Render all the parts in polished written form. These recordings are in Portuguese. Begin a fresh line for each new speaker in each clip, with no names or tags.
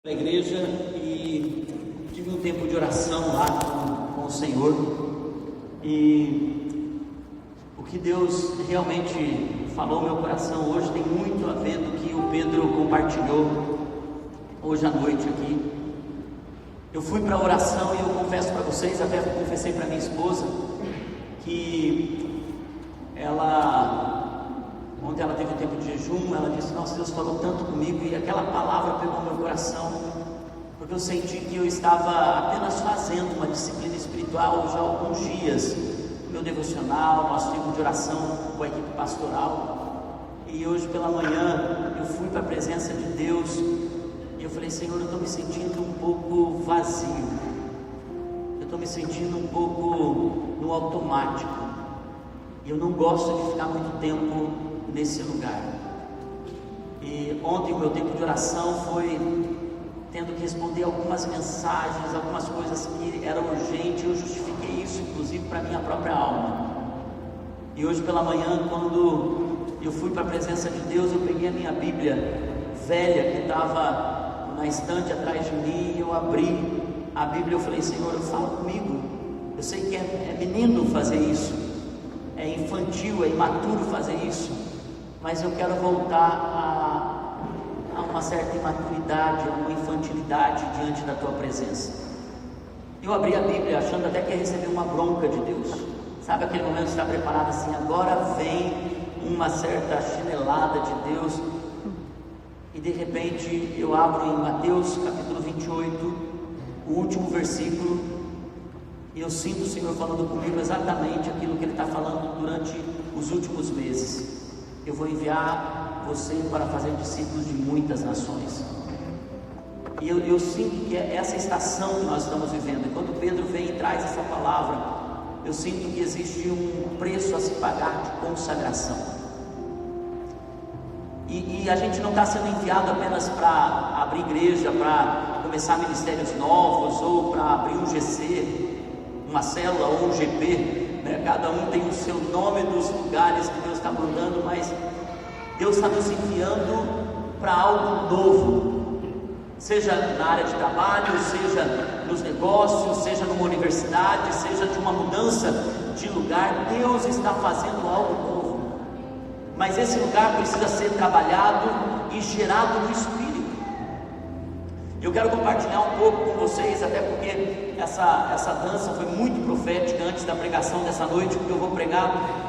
Da igreja e tive um tempo de oração lá com o Senhor, e o que Deus realmente falou ao meu coração hoje tem muito a ver do que o Pedro compartilhou hoje à noite aqui. Eu fui para a oração e eu confesso para vocês, até confessei para minha esposa, que ontem ela teve um tempo de jejum, ela disse: nossa, Deus falou tanto comigo, e aquela palavra pegou meu coração, porque eu senti que eu estava apenas fazendo uma disciplina espiritual já há alguns dias, meu devocional, nosso tempo de oração com a equipe pastoral, e hoje pela manhã eu fui para a presença de Deus, e eu falei: Senhor, eu estou me sentindo um pouco vazio, eu estou me sentindo um pouco no automático, e eu não gosto de ficar muito tempo nesse lugar. E ontem o meu tempo de oração foi tendo que responder algumas mensagens, algumas coisas que eram urgentes. Eu justifiquei isso inclusive para a minha própria alma. E hoje pela manhã, quando eu fui para a presença de Deus, eu peguei a minha Bíblia velha que estava na estante atrás de mim, e eu abri a Bíblia e eu falei: Senhor, fala comigo. Eu sei que é menino fazer isso, é infantil, é imaturo fazer isso, mas eu quero voltar a uma certa imaturidade, a uma infantilidade diante da Tua presença. Eu abri a Bíblia achando até que ia receber uma bronca de Deus, sabe aquele momento que está preparado assim, agora vem uma certa chinelada de Deus, e de repente eu abro em Mateus capítulo 28, o último versículo, e eu sinto o Senhor falando comigo exatamente aquilo que Ele está falando durante os últimos meses: eu vou enviar você para fazer discípulos de muitas nações. E eu sinto que é essa estação que nós estamos vivendo. E quando Pedro vem e traz essa palavra, eu sinto que existe um preço a se pagar de consagração. E a gente não está sendo enviado apenas para abrir igreja, para começar ministérios novos, ou para abrir um GC, uma célula ou um GP, né? Cada um tem o seu nome dos lugares que Deus está mandando, mas Deus está nos enviando para algo novo, seja na área de trabalho, seja nos negócios, seja numa universidade, seja de uma mudança de lugar. Deus está fazendo algo novo, mas esse lugar precisa ser trabalhado e gerado no Espírito. Eu quero compartilhar um pouco com vocês, até porque essa dança foi muito profética antes da pregação dessa noite, porque eu vou pregar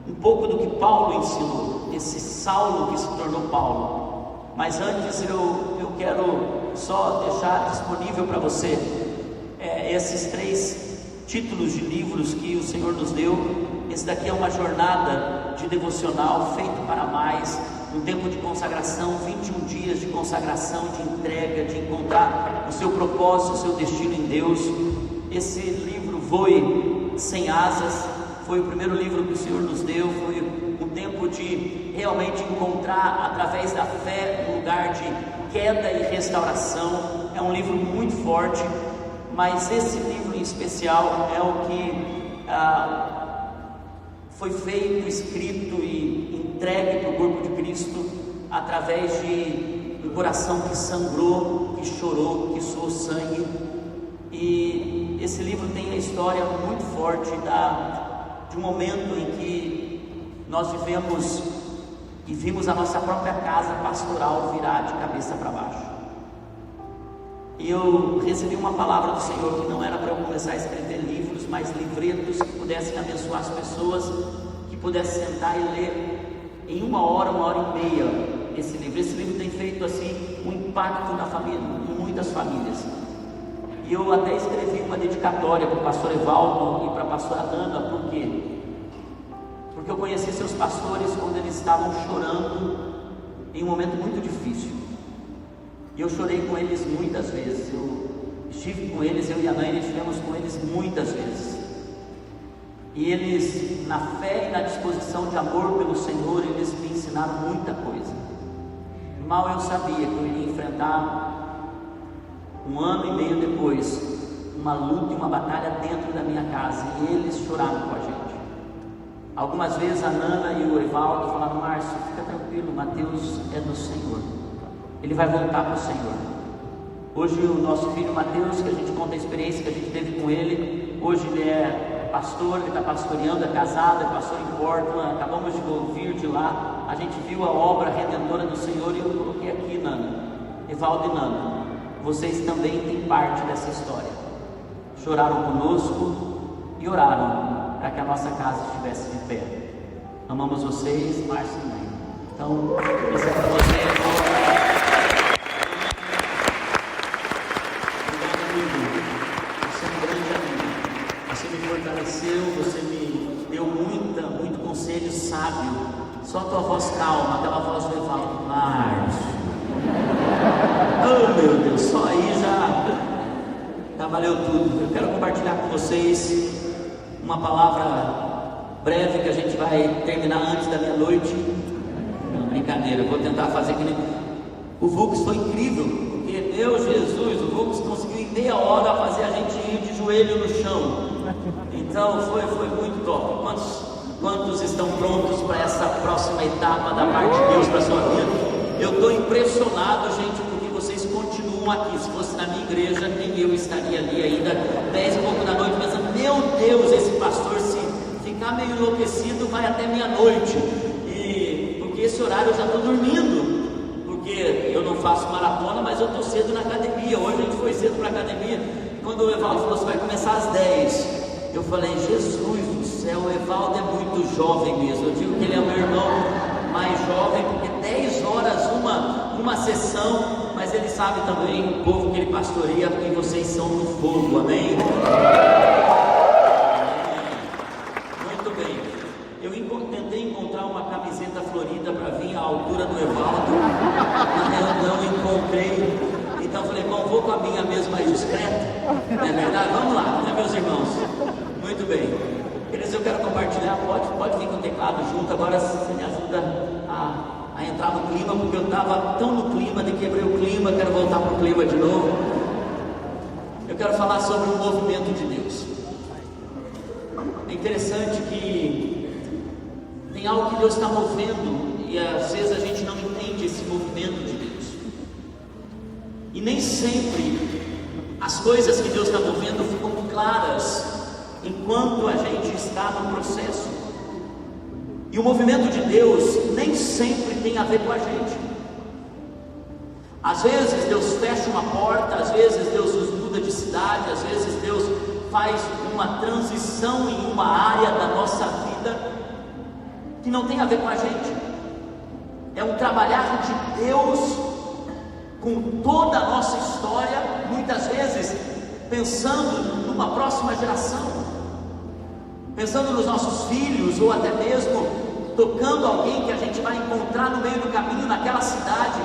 um pouco do que Paulo ensinou, esse Saulo que se tornou Paulo. Mas antes eu quero só deixar disponível para você esses 3 títulos de livros que o Senhor nos deu. Esse daqui é uma jornada de devocional feito para mais, um tempo de consagração, 21 dias de consagração, de entrega, de encontrar o seu propósito, o seu destino em Deus. Esse livro, Voe Sem Asas, foi o primeiro livro que o Senhor nos deu. Foi um tempo de realmente encontrar, através da fé, um lugar de queda e restauração. É um livro muito forte, mas esse livro em especial é o que foi feito, escrito e entregue para o corpo de Cristo através de um coração que sangrou, que chorou, que suou sangue. E esse livro tem a história muito forte de um momento em que nós vivemos e vimos a nossa própria casa pastoral virar de cabeça para baixo. E eu recebi uma palavra do Senhor que não era para eu começar a escrever livros, mas livretos que pudessem abençoar as pessoas, que pudessem sentar e ler em 1 hora, 1h30 esse livro. Esse livro tem feito assim um impacto na família, em muitas famílias. E eu até escrevi uma dedicatória para o pastor Evaldo e para a pastora Ana. Por quê? Porque eu conheci seus pastores quando eles estavam chorando em um momento muito difícil. E eu chorei com eles muitas vezes. Eu estive com eles, eu e a Naine estivemos com eles muitas vezes. E eles, na fé e na disposição de amor pelo Senhor, eles me ensinaram muita coisa. Mal eu sabia que eu iria enfrentar, 1 ano e meio depois, uma luta e uma batalha dentro da minha casa, e eles choraram com a gente. Algumas vezes a Nana e o Evaldo falaram: Márcio, fica tranquilo, Mateus é do Senhor, ele vai voltar para o Senhor. Hoje o nosso filho Mateus, que a gente conta a experiência que a gente teve com ele, hoje ele é pastor, ele está pastoreando, é casado, é pastor em Portland, acabamos de ouvir de lá, a gente viu a obra redentora do Senhor e eu coloquei aqui, Nana, Evaldo e Nana, vocês também têm parte dessa história, choraram conosco e oraram para que a nossa casa estivesse de pé. Amamos vocês, Márcia e mãe. Então, isso é para você. Obrigado, amigo. Você é um grande amigo. Você me fortaleceu, você me deu muito conselho sábio. Só a tua voz calma, aquela voz do Evaldo. Márcio. Oh, meu Deus, só aí já valeu tudo. Eu quero compartilhar com vocês uma palavra breve que a gente vai terminar antes da meia-noite. Não, brincadeira, eu vou tentar fazer que nem... O Vux foi incrível, porque, meu Jesus, o Vux conseguiu em meia hora fazer a gente ir de joelho no chão. Então foi muito top. Quantos estão prontos para essa próxima etapa da parte de Deus para a sua vida? Eu estou impressionado, gente, porque vocês continuam aqui. Se fosse na minha igreja, nem eu estaria ali ainda 10 e pouco da noite, pensando, meu Deus, esse pastor, se ficar meio enlouquecido, vai até meia-noite. E porque esse horário eu já estou dormindo, porque eu não faço maratona, mas eu estou cedo na academia. Hoje a gente foi cedo para a academia. Quando o Evaldo falou, você vai começar às 10. Eu falei, Jesus do céu, o Evaldo é muito jovem mesmo. Eu digo que ele é meu irmão mais jovem, porque 10 horas uma sessão, mas ele sabe também o povo que ele pastoreia, porque vocês são no fogo, amém? Muito bem. Eu tentei encontrar uma camiseta florida para vir à altura do Evaldo, mas eu não encontrei. Então falei, bom, vou com a minha mesmo mais discreta, não é verdade? Vamos lá, né, meus irmãos? Muito bem. Queridos, eu quero compartilhar, pode vir com o teclado junto, agora você me ajuda a entrar no clima, porque eu estava tão no clima, de quebrei o clima, quero voltar para o clima de novo. Eu quero falar sobre o movimento de Deus. É interessante que tem algo que Deus está movendo, e às vezes a gente não entende esse movimento de Deus. E nem sempre as coisas que Deus está movendo ficam claras enquanto a gente está no processo. E o movimento de Deus nem sempre tem a ver com a gente. Às vezes Deus fecha uma porta, às vezes Deus nos muda de cidade, às vezes Deus faz uma transição em uma área da nossa vida que não tem a ver com a gente. É um trabalhar de Deus com toda a nossa história, muitas vezes pensando numa próxima geração, pensando nos nossos filhos, ou até mesmo tocando alguém que a gente vai encontrar no meio do caminho, naquela cidade,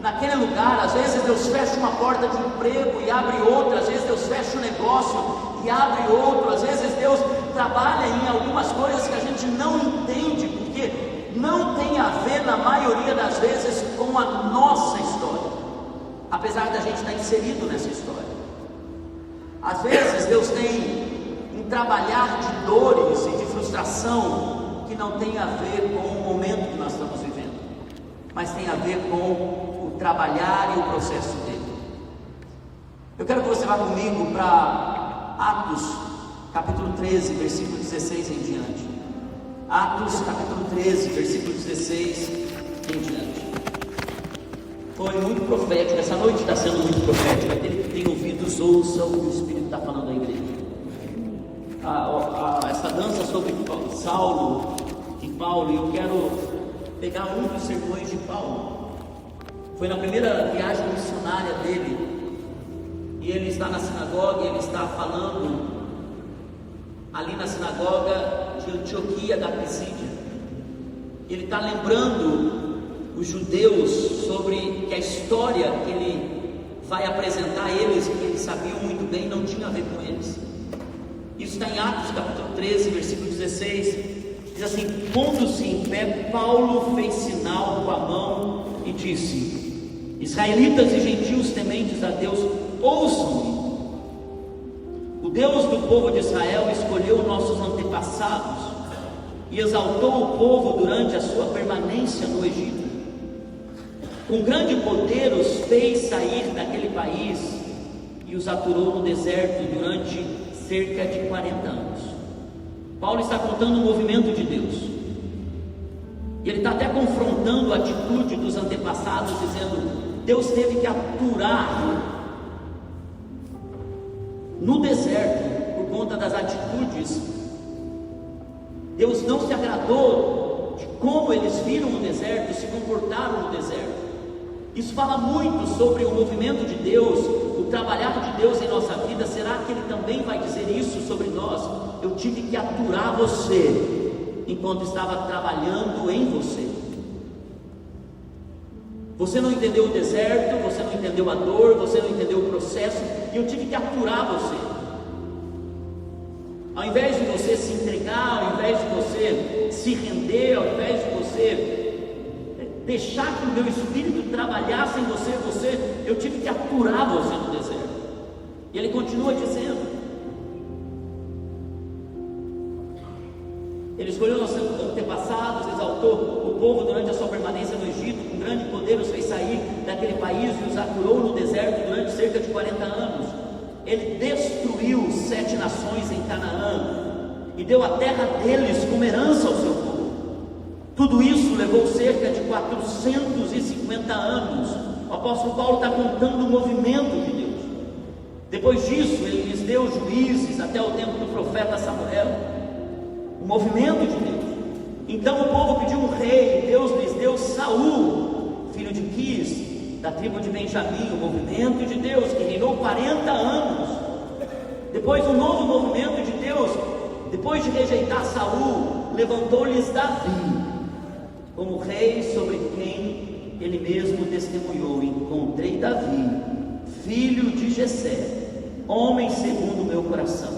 naquele lugar. Às vezes Deus fecha uma porta de emprego e abre outra, às vezes Deus fecha um negócio e abre outro, às vezes Deus trabalha em algumas coisas que a gente não entende, porque não tem a ver, na maioria das vezes, com a nossa história, apesar da gente estar inserido nessa história. Às vezes Deus tem um trabalhar de dores e de frustração que não tem a ver com o momento que nós estamos vivendo, mas tem a ver com o trabalhar e o processo dele. Eu quero que você vá comigo para Atos capítulo 13, versículo 16 em diante. Atos capítulo 13, versículo 16 em diante. Foi muito profético, essa noite está sendo muito profética. Aquele que tem ouvidos, ouça o que o Espírito está falando à igreja. Essa dança sobre Saulo e Paulo, e eu quero pegar um dos sermões de Paulo. Foi na primeira viagem missionária dele, e ele está na sinagoga, e ele está falando ali na sinagoga de Antioquia da Pisídia. Ele está lembrando os judeus sobre que a história que ele vai apresentar a eles, que eles sabiam muito bem, não tinha a ver com eles. Isso está em Atos capítulo 13, versículo 16. Diz assim: pondo-se em pé, Paulo fez sinal com a mão e disse: israelitas e gentios tementes a Deus, ouçam-me. O Deus do povo de Israel escolheu nossos antepassados e exaltou o povo durante a sua permanência no Egito. com grande poder os fez sair daquele país e os aturou no deserto durante cerca de 40 anos. Paulo está contando o movimento de Deus, e ele está até confrontando a atitude dos antepassados, dizendo: Deus teve que aturar no deserto por conta das atitudes. Deus não se agradou de como eles viram o deserto, se comportaram no deserto. Isso fala muito sobre o movimento de Deus, o trabalhar de Deus em nossa vida. Será que Ele também vai dizer isso sobre nós? Eu tive que aturar você enquanto estava trabalhando em você. Você não entendeu o deserto, você não entendeu a dor, você não entendeu o processo, e eu tive que aturar você. Ao invés de você se entregar, ao invés de você se render, ao invés de você deixar que o meu espírito trabalhasse em você, eu tive que aturar você no deserto. E ele continua dizendo: Ele escolheu nossos antepassados, exaltou o povo durante a sua permanência no Egito, com grande poder os fez sair daquele país e os aturou no deserto durante cerca de 40 anos. Ele destruiu 7 nações em Canaã e deu a terra deles como herança ao seu povo. Tudo isso levou cerca de 450 anos. O apóstolo Paulo está contando o movimento de Deus. Depois disso, ele lhes deu juízes até o tempo do profeta Samuel. O movimento de Deus. Então o povo pediu um rei, e Deus lhes deu Saul, filho de Quis, da tribo de Benjamim. O movimento de Deus, que reinou 40 anos. Depois um novo movimento de Deus. Depois de rejeitar Saul, levantou-lhes Davi como rei, sobre quem ele mesmo testemunhou: encontrei Davi, filho de Jessé, homem segundo o meu coração,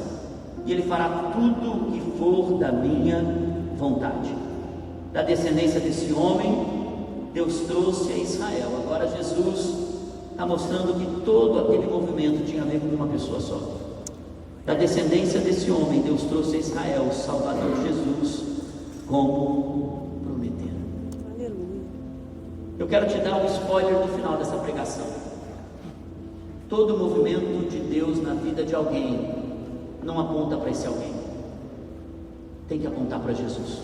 e ele fará tudo o que for da minha vontade. Da descendência desse homem, Deus trouxe a Israel. Agora Jesus está mostrando que todo aquele movimento tinha a ver com uma pessoa só. Da descendência desse homem, Deus trouxe a Israel, o Salvador Jesus, como prometeu. Eu quero te dar um spoiler no final dessa pregação. Todo movimento de Deus na vida de alguém não aponta para esse alguém, tem que apontar para Jesus.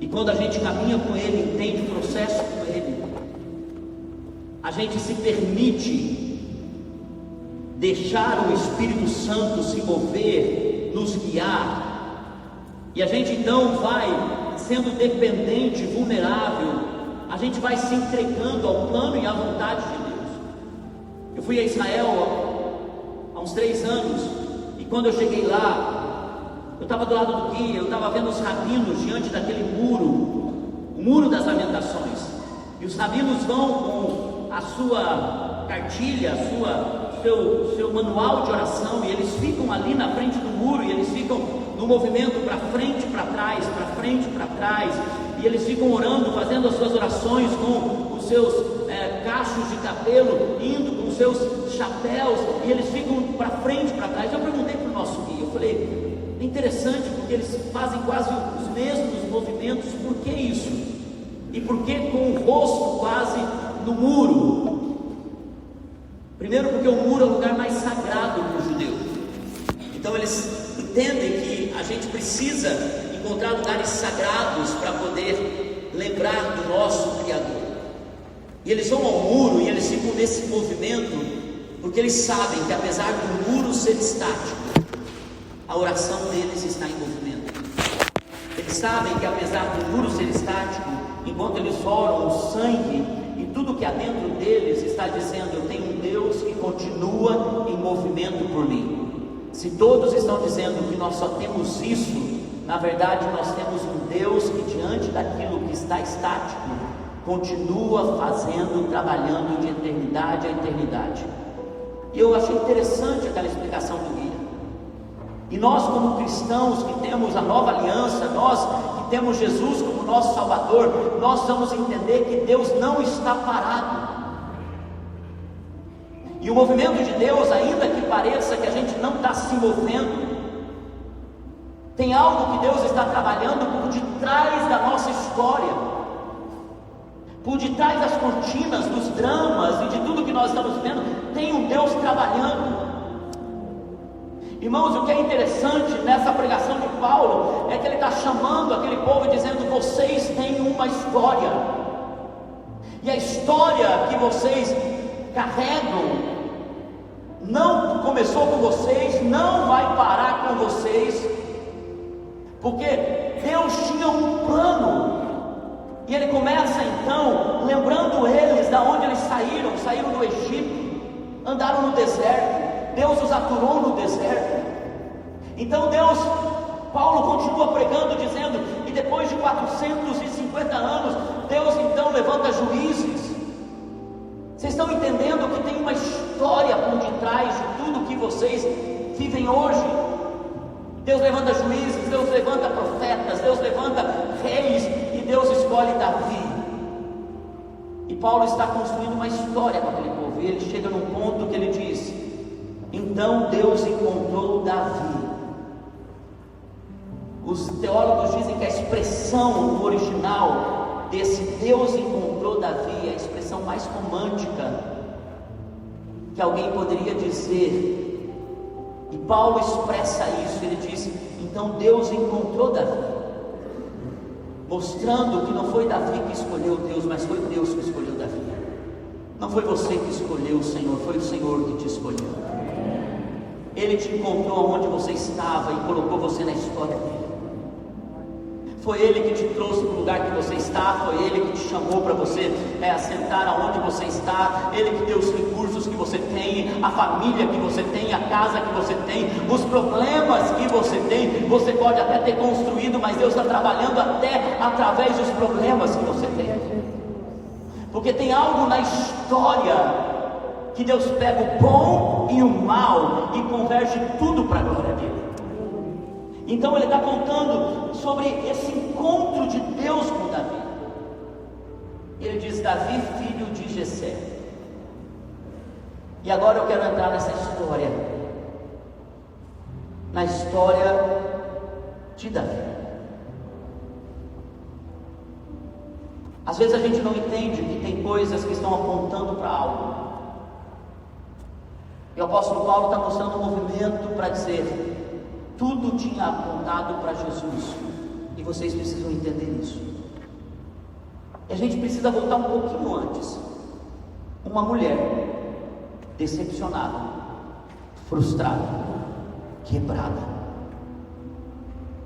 E quando a gente caminha com Ele, entende o processo com Ele, a gente se permite deixar o Espírito Santo se mover, nos guiar, e a gente então vai sendo dependente, vulnerável, a gente vai se entregando ao plano e à vontade de Deus. Eu fui a Israel há uns 3 anos, e quando eu cheguei lá, eu estava do lado do guia, eu estava vendo os rabinos diante daquele muro, o muro das lamentações, e os rabinos vão com a sua cartilha, seu manual de oração, e eles ficam ali na frente do muro, e eles ficam no movimento para frente, para trás, para frente, para trás, e eles ficam orando, fazendo as suas orações com os seus cachos de cabelo, indo com os seus chapéus, e eles ficam para frente, para trás. Eu perguntei para o nosso guia, eu falei: é interessante porque eles fazem quase os mesmos movimentos, por que isso? E por que com o rosto quase no muro? Primeiro, porque o muro é o lugar mais sagrado para o judeu. Então eles entendem que a gente precisa encontrar lugares sagrados para poder lembrar do nosso Criador. E eles vão ao muro e eles ficam nesse movimento, porque eles sabem que apesar do muro ser estático, a oração deles está em movimento. Eles sabem que apesar do muro ser estático, enquanto eles oram, o sangue e tudo que há dentro deles está dizendo: eu tenho um Deus que continua em movimento por mim. Se todos estão dizendo que nós só temos isso, na verdade nós temos um Deus que diante daquilo que está estático, continua fazendo, trabalhando de eternidade a eternidade. E eu achei interessante aquela explicação do guia. E nós, como cristãos que temos a nova aliança, nós que temos Jesus como nosso Salvador, nós vamos entender que Deus não está parado. E o movimento de Deus, ainda que pareça que a gente não está se movendo, tem algo que Deus está trabalhando por detrás da nossa história. Por detrás das cortinas, dos dramas e de tudo que nós estamos vendo, tem um Deus trabalhando. Irmãos, o que é interessante nessa pregação de Paulo é que ele está chamando aquele povo e dizendo: vocês têm uma história, e a história que vocês carregam não começou com vocês, não vai parar com vocês, porque Deus tinha um plano. E ele começa então lembrando eles da onde eles saíram do Egito, andaram no deserto, Deus os aturou no deserto. Então Paulo continua pregando, dizendo, e depois de 450 anos, Deus então levanta juízes. Vocês estão entendendo que tem uma história por detrás de tudo que vocês vivem hoje? Deus levanta juízes, Deus levanta profetas, Deus levanta reis, e Deus escolhe Davi. E Paulo está construindo uma história com aquele povo, e ele chega num ponto que ele diz: então Deus encontrou Davi. Os teólogos dizem que a expressão no original desse Deus encontrou Davi é a expressão mais romântica que alguém poderia dizer. E Paulo expressa isso, ele diz: então Deus encontrou Davi, mostrando que não foi Davi que escolheu Deus, mas foi Deus que escolheu Davi. Não foi você que escolheu o Senhor, foi o Senhor que te escolheu. Ele te encontrou onde você estava e colocou você na história dele. Foi Ele que te trouxe para o lugar que você está, foi Ele que te chamou para você assentar aonde você está, Ele que deu os recursos que você tem, a família que você tem, a casa que você tem, os problemas que você tem. Você pode até ter construído, mas Deus está trabalhando até através dos problemas que você tem, porque tem algo na história que Deus pega o bom e o mal e converge tudo para a glória dele. Então ele está contando sobre esse encontro de Deus com Davi. Ele diz: Davi, filho de Jessé. E agora eu quero entrar nessa história, na história de Davi. Às vezes a gente não entende que tem coisas que estão apontando para algo. E o apóstolo Paulo está mostrando um movimento para dizer: tudo tinha apontado para Jesus, e vocês precisam entender isso. E a gente precisa voltar um pouquinho antes. Uma mulher decepcionada, frustrada, quebrada,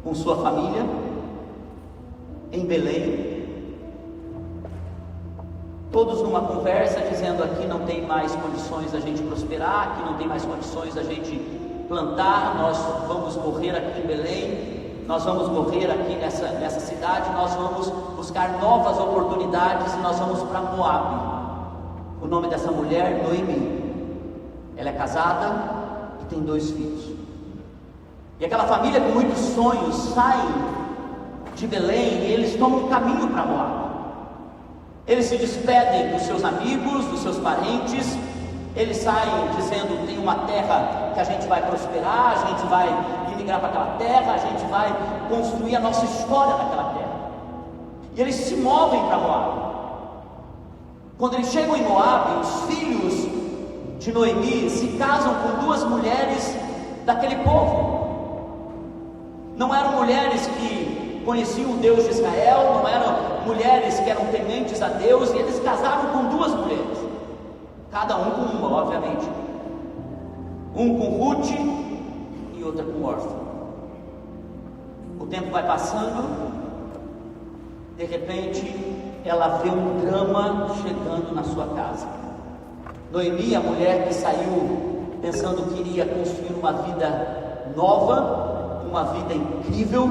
com sua família em Belém, todos numa conversa dizendo: aqui não tem mais condições da gente prosperar, aqui não tem mais condições da gente plantar, nós vamos morrer aqui em Belém, nós vamos morrer aqui nessa cidade, nós vamos buscar novas oportunidades e nós vamos para Moabe. O nome dessa mulher, Noemi. Ela é casada e tem 2 filhos. E aquela família com muitos sonhos sai de Belém e eles tomam um caminho para Moabe. Eles se despedem dos seus amigos, dos seus parentes. Eles saem dizendo: tem uma terra que a gente vai prosperar, a gente vai imigrar para aquela terra, a gente vai construir a nossa história naquela terra. E eles se movem para Moabe. Quando eles chegam em Moabe, os filhos de Noemi se casam com 2 mulheres daquele povo. Não eram mulheres que conheciam o Deus de Israel, não eram mulheres que eram tementes a Deus, e eles casaram com 2 mulheres, cada um com uma, obviamente. Um com Ruth e outra com Orfa. O tempo vai passando. De repente ela vê um drama chegando na sua casa. Noemi, a mulher que saiu pensando que iria construir uma vida nova, uma vida incrível,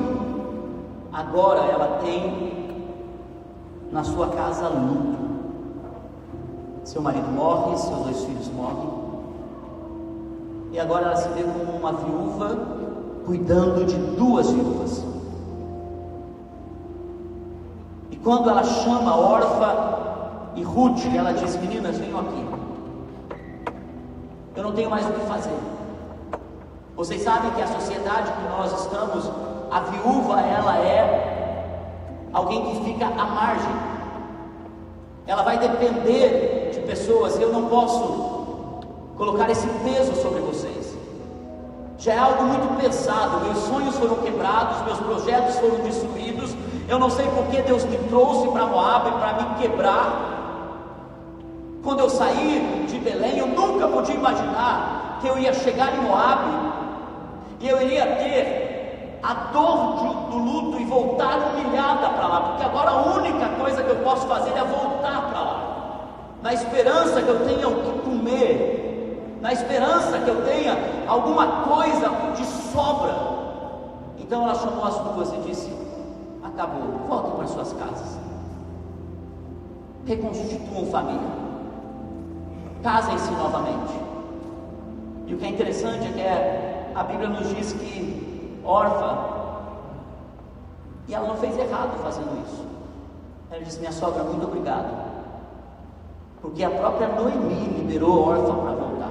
agora ela tem na sua casa luto. Seu marido morre, seus 2 filhos morrem, e agora ela se vê como uma viúva cuidando de 2 viúvas. E quando ela chama Orfa e Ruth, ela diz: meninas, venham aqui, eu não tenho mais o que fazer. Vocês sabem que a sociedade que nós estamos, a viúva ela é alguém que fica à margem. ela vai depender de pessoas. Eu não posso colocar esse peso sobre vocês. Já é algo muito pesado. Meus sonhos foram quebrados, meus projetos foram destruídos. Eu não sei porque Deus me trouxe para Moabe para me quebrar. Quando eu saí de Belém, eu nunca podia imaginar que eu ia chegar em Moabe e eu iria ter a dor do luto e voltar humilhada para lá, porque agora a única coisa que eu posso fazer é voltar para lá, na esperança que eu tenha o que comer, na esperança que eu tenha alguma coisa de sobra. Então ela chamou as duas e disse: acabou, voltem para suas casas, reconstituam família, casem-se novamente. E o que é interessante é que a Bíblia nos diz que Orfa, e ela não fez errado fazendo isso, ela disse: minha sogra, muito obrigado, porque a própria Noemi liberou Orfa para voltar.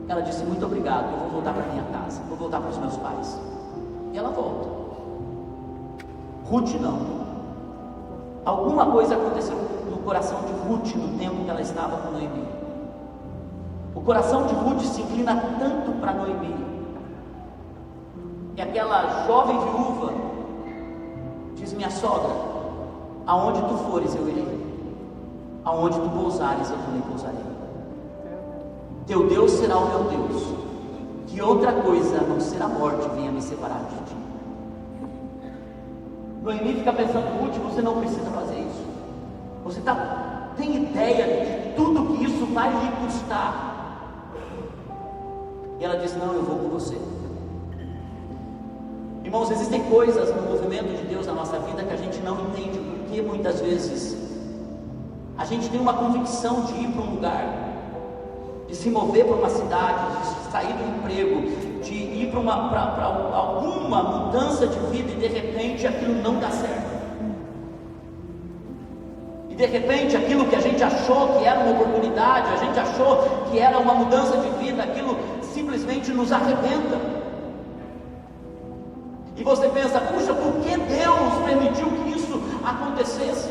Ela disse: muito obrigado, eu vou voltar para minha casa, vou voltar para os meus pais. E ela volta. Ruth não. Alguma coisa aconteceu no coração de Ruth no tempo que ela estava com Noemi. O coração de Ruth se inclina tanto para Noemi, que aquela jovem viúva diz: minha sogra, aonde tu fores eu irei, aonde tu pousares eu também pousarei. Teu Deus será o meu Deus, que outra coisa a não ser a morte venha me separar de ti. Noemi fica pensando: Ruth, você não precisa fazer isso. Você tem ideia de tudo que isso vai lhe custar? E ela diz: não, eu vou com você. Irmãos, existem coisas no movimento de Deus na nossa vida que a gente não entende, porque muitas vezes a gente tem uma convicção de ir para um lugar, de se mover para uma cidade, de sair do emprego, de ir para alguma mudança de vida, e de repente aquilo não dá certo. E de repente aquilo que a gente achou que era uma oportunidade, a gente achou que era uma mudança de vida, aquilo simplesmente nos arrebenta. E você pensa: puxa, por que Deus permitiu que isso acontecesse?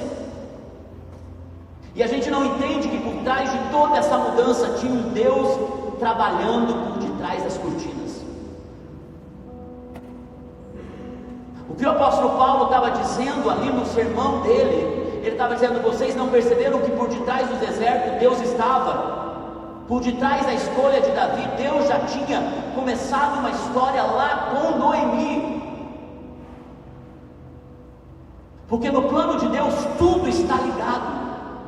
E a gente não entende que por trás de toda essa mudança tinha um Deus trabalhando por detrás das cortinas. O que o apóstolo Paulo estava dizendo ali no sermão dele, ele estava dizendo: vocês não perceberam que por detrás do deserto Deus estava? Por detrás da escolha de Davi, Deus já tinha começado uma história lá com Noemi. Porque no plano de Deus tudo está ligado.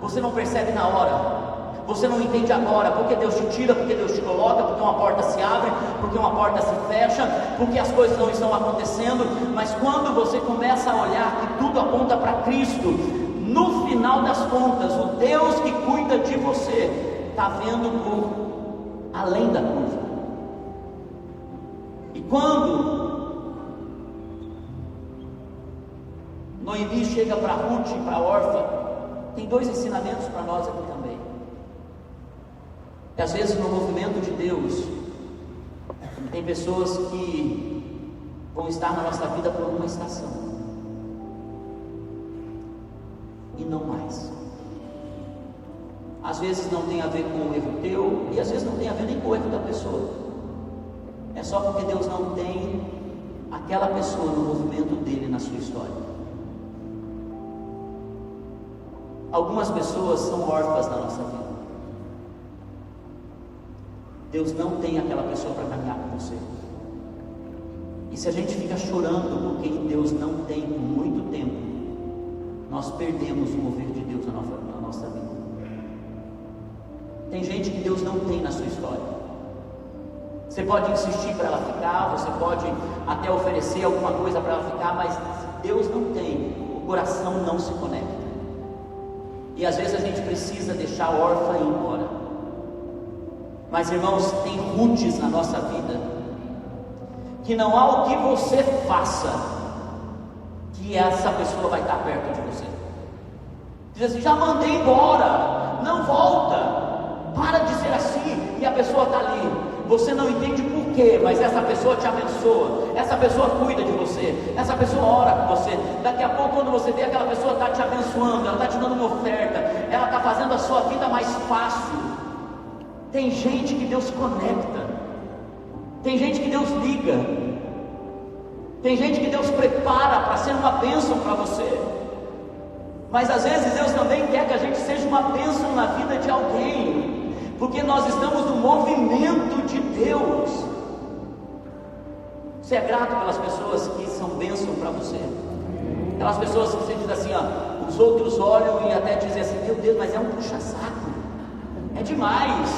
Você não percebe na hora, você não entende agora, porque Deus te tira, porque Deus te coloca, porque uma porta se abre, porque uma porta se fecha, porque as coisas não estão acontecendo. Mas quando você começa a olhar que tudo aponta para Cristo, no final das contas, o Deus que cuida de você está vendo por além da curva. E quando Noemi chega para Ruth e para Orfa, tem dois ensinamentos para nós aqui também. Que às vezes no movimento de Deus tem pessoas que vão estar na nossa vida por uma estação e não mais. Às vezes não tem a ver com o erro teu, e às vezes não tem a ver nem com o erro da pessoa. É só porque Deus não tem aquela pessoa no movimento dele na sua história. Algumas pessoas são órfãs na nossa vida. Deus não tem aquela pessoa para caminhar com você. E se a gente fica chorando porque Deus não tem por muito tempo, nós perdemos o mover de Deus na nossa vida. Tem gente que Deus não tem na sua história. Você pode insistir para ela ficar, você pode até oferecer alguma coisa para ela ficar, mas se Deus não tem, o coração não se conecta. E às vezes a gente precisa deixar a órfã ir embora. Mas irmãos, tem Ruths na nossa vida, que não há o que você faça, que essa pessoa vai estar perto de você. Diz assim: já mandei embora, não volta, para de ser assim. E a pessoa está ali, você não entende por que quê? Mas essa pessoa te abençoa, essa pessoa cuida de você, essa pessoa ora com você. Daqui a pouco, quando você vê, aquela pessoa está te abençoando, ela está te dando uma oferta, ela está fazendo a sua vida mais fácil. Tem gente que Deus conecta, tem gente que Deus liga, tem gente que Deus prepara para ser uma bênção para você. Mas às vezes Deus também quer que a gente seja uma bênção na vida de alguém, porque nós estamos no movimento de Deus. Você é grato pelas pessoas que são bênção para você? Aquelas pessoas que você diz assim, ó, os outros olham e até dizem assim, meu Deus, mas é um puxa-saco, é demais,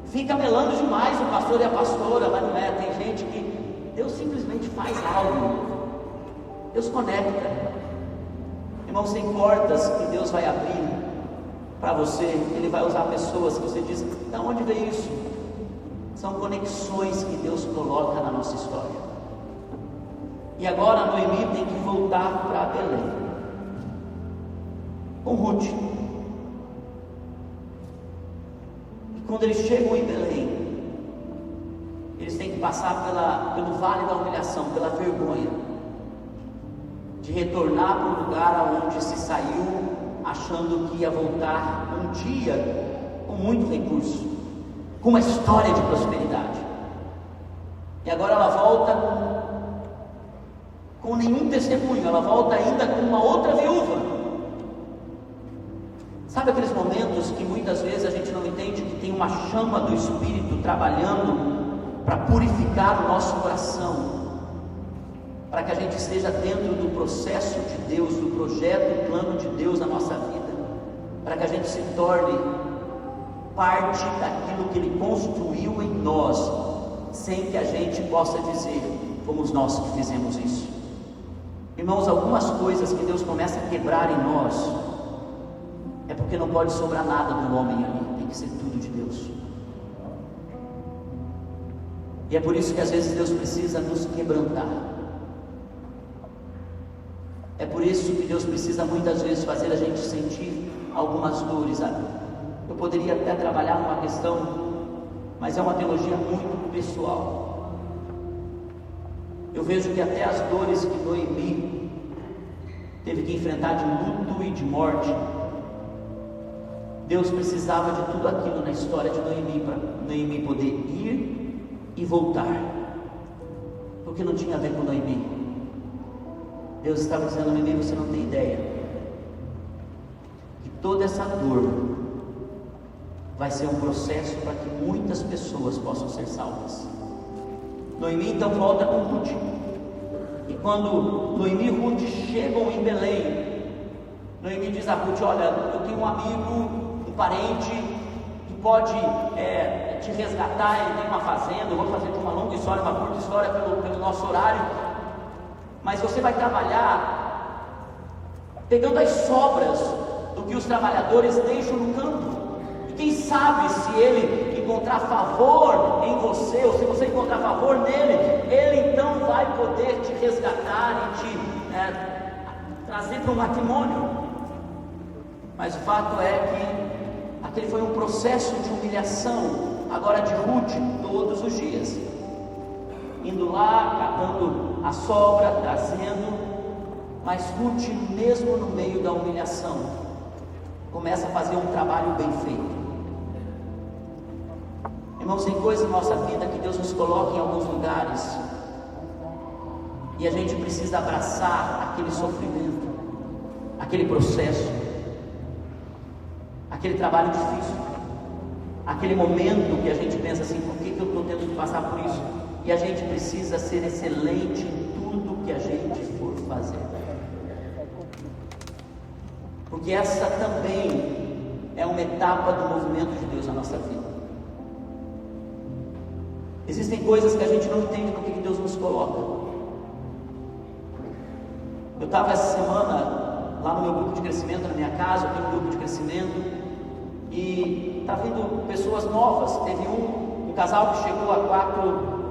fica melando demais o pastor e a pastora. Mas não é, tem gente que Deus simplesmente faz algo, Deus conecta. Irmãos, tem portas que Deus vai abrir para você, Ele vai usar pessoas que você diz, de onde veio isso? São conexões que Deus coloca na nossa história. E agora Noemi tem que voltar para Belém com Ruth. E quando eles chegam em Belém, eles têm que passar pelo vale da humilhação, pela vergonha de retornar para o lugar aonde se saiu, achando que ia voltar um dia com muito recurso, com uma história de prosperidade. E agora ela volta com nenhum testemunho, ela volta ainda com uma outra viúva. Sabe aqueles momentos que muitas vezes a gente não entende que tem uma chama do Espírito trabalhando para purificar o nosso coração, para que a gente esteja dentro do processo de Deus, do projeto, do plano de Deus na nossa vida, para que a gente se torne parte daquilo que Ele construiu em nós, sem que a gente possa dizer, fomos nós que fizemos isso. Irmãos, algumas coisas que Deus começa a quebrar em nós, é porque não pode sobrar nada do homem ali, tem que ser tudo de Deus. E é por isso que às vezes Deus precisa nos quebrantar. É por isso que Deus precisa muitas vezes fazer a gente sentir algumas dores. Eu poderia até trabalhar numa questão, mas é uma teologia muito pessoal. Eu vejo que até as dores que Noemi teve que enfrentar de luto e de morte, Deus precisava de tudo aquilo na história de Noemi, para Noemi poder ir e voltar, porque não tinha a ver com Noemi. Deus estava dizendo, Noemi, você não tem ideia que toda essa dor vai ser um processo para que muitas pessoas possam ser salvas. Noemi então volta com Ruth, e quando Noemi e Ruth chegam em Belém, Noemi diz a Ruth, olha, eu tenho um amigo, um parente que pode te resgatar, ele tem uma fazenda. Eu vou fazer de uma longa história, uma curta história pelo nosso horário, mas você vai trabalhar pegando as sobras do que os trabalhadores deixam no campo. E quem sabe, se ele encontrar favor em você, ou se você encontrar favor nele, ele então vai poder te resgatar e te trazer para o matrimônio. Mas o fato é que aquele foi um processo de humilhação, agora de Ruth, todos os dias, indo lá, catando a sobra, trazendo. Mas Ruth, mesmo no meio da humilhação, começa a fazer um trabalho bem feito. Irmãos, tem coisas na nossa vida que Deus nos coloca em alguns lugares, e a gente precisa abraçar aquele sofrimento, aquele processo, aquele trabalho difícil, aquele momento que a gente pensa assim, por que eu estou tendo que passar por isso? E a gente precisa ser excelente em tudo que a gente for fazer, porque essa também é uma etapa do movimento de Deus na nossa vida. Existem coisas que a gente não entende por que Deus nos coloca. Eu estava essa semana lá no meu grupo de crescimento, na minha casa, eu tenho um grupo de crescimento, e está vindo pessoas novas. Teve um casal que chegou há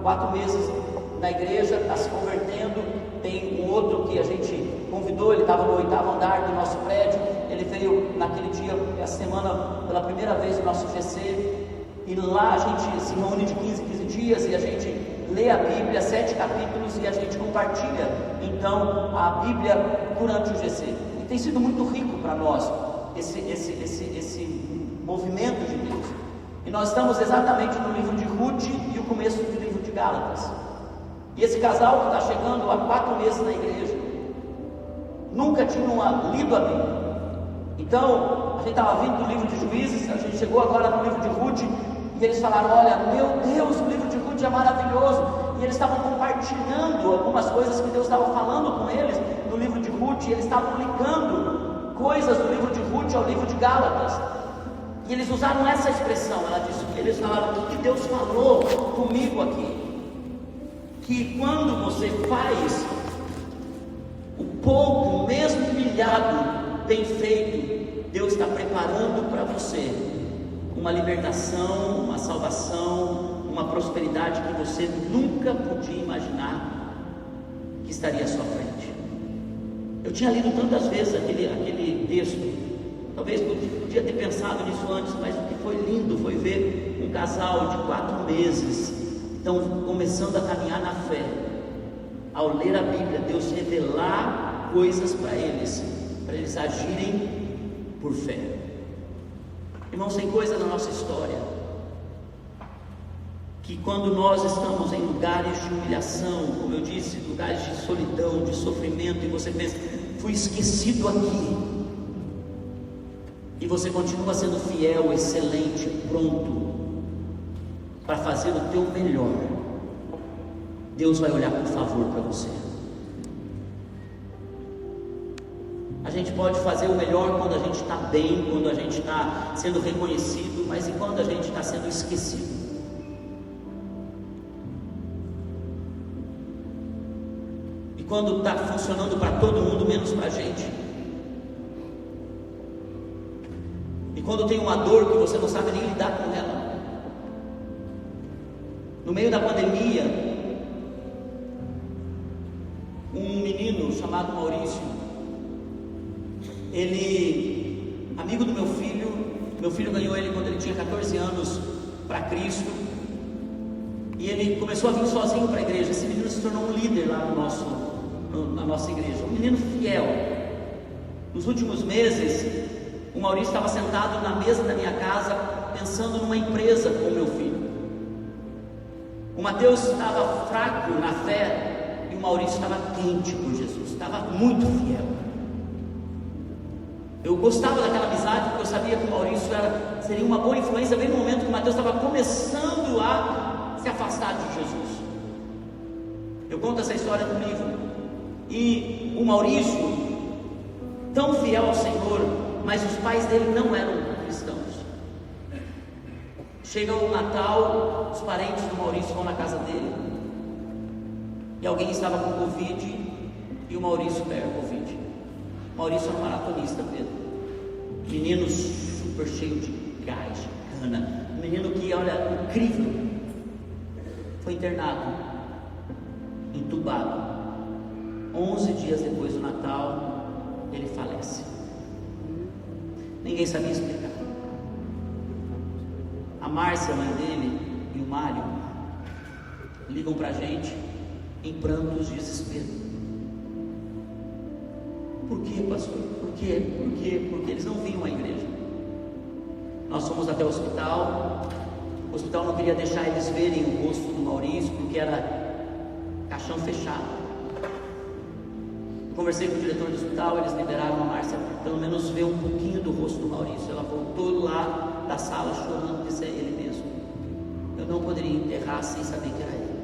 quatro meses na igreja, está se convertendo. Tem um outro que a gente convidou, ele estava no 8º andar do nosso prédio, ele veio naquele dia, essa semana, pela primeira vez no nosso GC. e lá a gente se reúne de 15 em 15 dias e a gente lê a Bíblia, 7 capítulos, e a gente compartilha então a Bíblia durante o GC. E tem sido muito rico para nós esse movimento de Deus. E nós estamos exatamente no livro de Ruth e o começo do livro de Gálatas. E esse casal que está chegando há 4 meses na igreja nunca tinham lido a Bíblia. Então a gente estava vindo do livro de Juízes, a gente chegou agora no livro de Ruth, e eles falaram: olha, meu Deus, o livro de Ruth é maravilhoso. E eles estavam compartilhando algumas coisas que Deus estava falando com eles no livro de Ruth, e eles estavam ligando coisas do livro de Ruth ao livro de Gálatas. E eles usaram essa expressão, ela disse, eles falaram: o que Deus falou comigo aqui, que quando você faz o pouco, mesmo humilhado, bem feito, Deus está preparando para você uma libertação, uma salvação, uma prosperidade que você nunca podia imaginar que estaria à sua frente. Eu tinha lido tantas vezes aquele texto, talvez podia ter pensado nisso antes, mas o que foi lindo foi ver um casal de 4 meses, então começando a caminhar na fé, ao ler a Bíblia, Deus revelar coisas para eles agirem por fé. Irmãos, tem coisa na nossa história que quando nós estamos em lugares de humilhação, como eu disse, lugares de solidão, de sofrimento, e você pensa: fui esquecido aqui, e você continua sendo fiel, excelente, pronto para fazer o teu melhor, Deus vai olhar com favor para você. A gente pode fazer o melhor quando a gente está bem, quando a gente está sendo reconhecido, mas e quando a gente está sendo esquecido? E quando está funcionando para todo mundo, menos para a gente? E quando tem uma dor que você não sabe nem lidar com ela? No meio da pandemia, um menino chamado Maurício, ele, amigo do meu filho ganhou ele quando ele tinha 14 anos para Cristo, e ele começou a vir sozinho para a igreja. Esse menino se tornou um líder lá na nossa igreja, um menino fiel. Nos últimos meses, o Maurício estava sentado na mesa da minha casa, pensando numa empresa com o meu filho. O Mateus estava fraco na fé, e o Maurício estava quente por Jesus, estava muito fiel. Eu gostava daquela amizade, porque eu sabia que o Maurício seria uma boa influência, bem no momento que o Mateus estava começando a se afastar de Jesus. Eu conto essa história no livro. E o Maurício, tão fiel ao Senhor, mas os pais dele não eram cristãos. Chega o Natal, os parentes do Maurício vão na casa dele, e alguém estava com Covid, e o Maurício pega Covid. Maurício é um maratonista, Pedro. Menino super cheio de gás, de gana. Um menino que, olha, incrível. Foi internado, entubado. 11 dias depois do Natal, ele falece. Ninguém sabia explicar. A Márcia, a mãe dele, e o Mário ligam pra gente em prantos de desespero. Por quê, pastor? Por quê? Porque eles não vinham à igreja. Nós fomos até o hospital não queria deixar eles verem o rosto do Maurício, porque era caixão fechado. Conversei com o diretor do hospital, eles liberaram a Márcia para pelo menos ver um pouquinho do rosto do Maurício. Ela voltou lá da sala chorando, disse: é ele mesmo. Eu não poderia enterrar sem saber que era ele.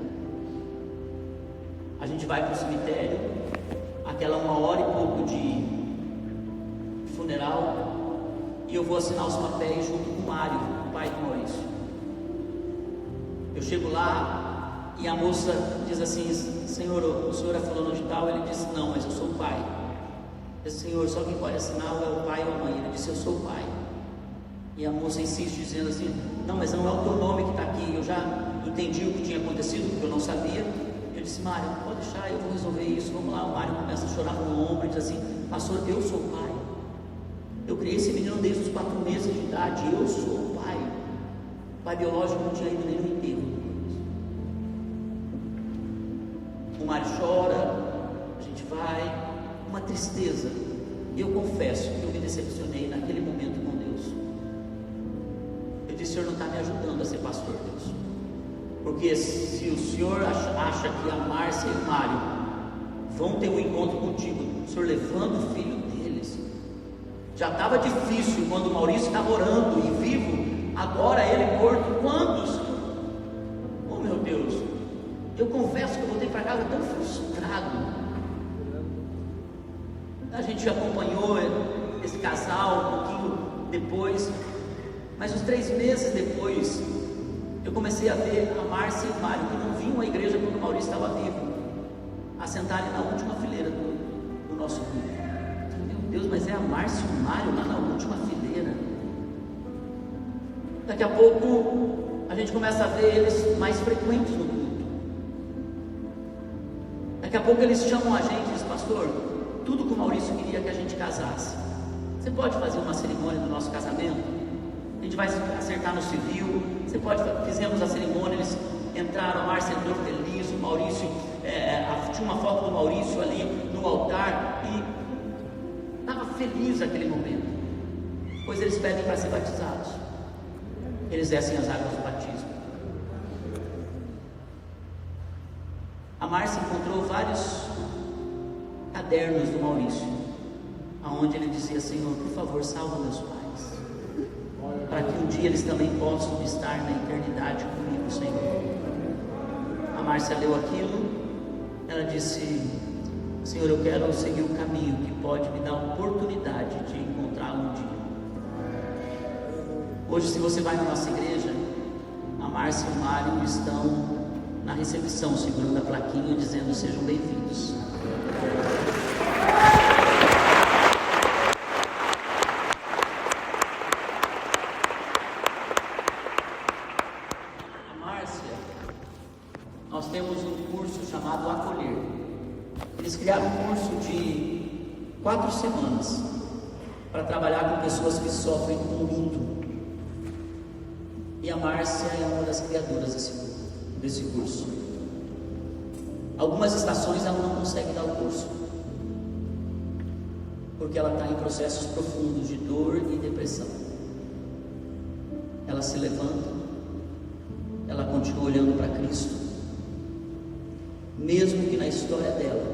A gente vai para o cemitério, aquela 1h e pouco de funeral, e eu vou assinar os papéis junto com o Mário, o pai do Maurício. Eu chego lá e a moça diz assim: Senhor, o senhor é fulano de tal? Ele disse: não, mas eu sou o pai. Eu disse: Senhor, só quem pode assinar é o pai ou a mãe. Ele disse: eu sou o pai. E a moça insiste dizendo assim: não, mas não é o teu nome que está aqui. Eu já entendi o que tinha acontecido, porque eu não sabia. Eu disse: Mário, pode deixar, eu vou resolver isso, vamos lá. O Mário começa a chorar no ombro e diz assim: pastor, eu sou o pai. Eu criei esse menino desde os 4 meses de idade, eu sou o pai. O pai biológico não tinha ido nem no enterro. O Mário chora, a gente vai, uma tristeza. Eu confesso que eu me decepcionei naquele momento com Deus. Eu disse: o Senhor não está me ajudando a ser pastor, Deus. Porque se o Senhor acha que a Márcia e o Mário vão ter um encontro contigo, o Senhor levando o filho deles. Já estava difícil quando o Maurício estava orando e vivo, agora ele morto. Quando, Senhor? Oh meu Deus, eu confesso que eu voltei para casa tão frustrado. A gente acompanhou esse casal um pouquinho depois, mas uns 3 meses depois, eu comecei a ver a Márcia e o Mário, que não vinham à igreja quando o Maurício estava vivo, a sentarem na última fileira do nosso grupo. Meu Deus, mas é a Márcia e o Mário lá na última fileira. Daqui a pouco a gente começa a ver eles mais frequentes no culto. Daqui a pouco eles chamam a gente e dizem: pastor, tudo que o Maurício queria que a gente casasse, você pode fazer uma cerimônia do nosso casamento? A gente vai acertar no civil. Você pode. Fizemos a cerimônia, eles entraram, a Márcia entrou feliz, o Maurício, tinha uma foto do Maurício ali no altar, e estava feliz naquele momento, pois eles pedem para ser batizados. Eles descem as águas do batismo. A Márcia encontrou vários cadernos do Maurício, aonde ele dizia: Senhor, por favor, salva meus pais, para que um dia eles também possam estar na eternidade comigo, Senhor. A Márcia leu aquilo, ela disse: Senhor, eu quero seguir o caminho que pode me dar a oportunidade de encontrá-lo um dia. Hoje, se você vai na nossa igreja, a Márcia e o Mário estão na recepção, segurando a plaquinha, dizendo: sejam bem-vindos. A Márcia, nós temos um curso chamado Acolher. Eles criaram um curso de 4 semanas para trabalhar com pessoas que sofrem com luto. E a Márcia é uma das criadoras desse curso. Algumas estações ela não consegue dar o curso, porque ela está em processos profundos de dor e depressão. Ela se levanta, ela continua olhando para Cristo, mesmo que na história dela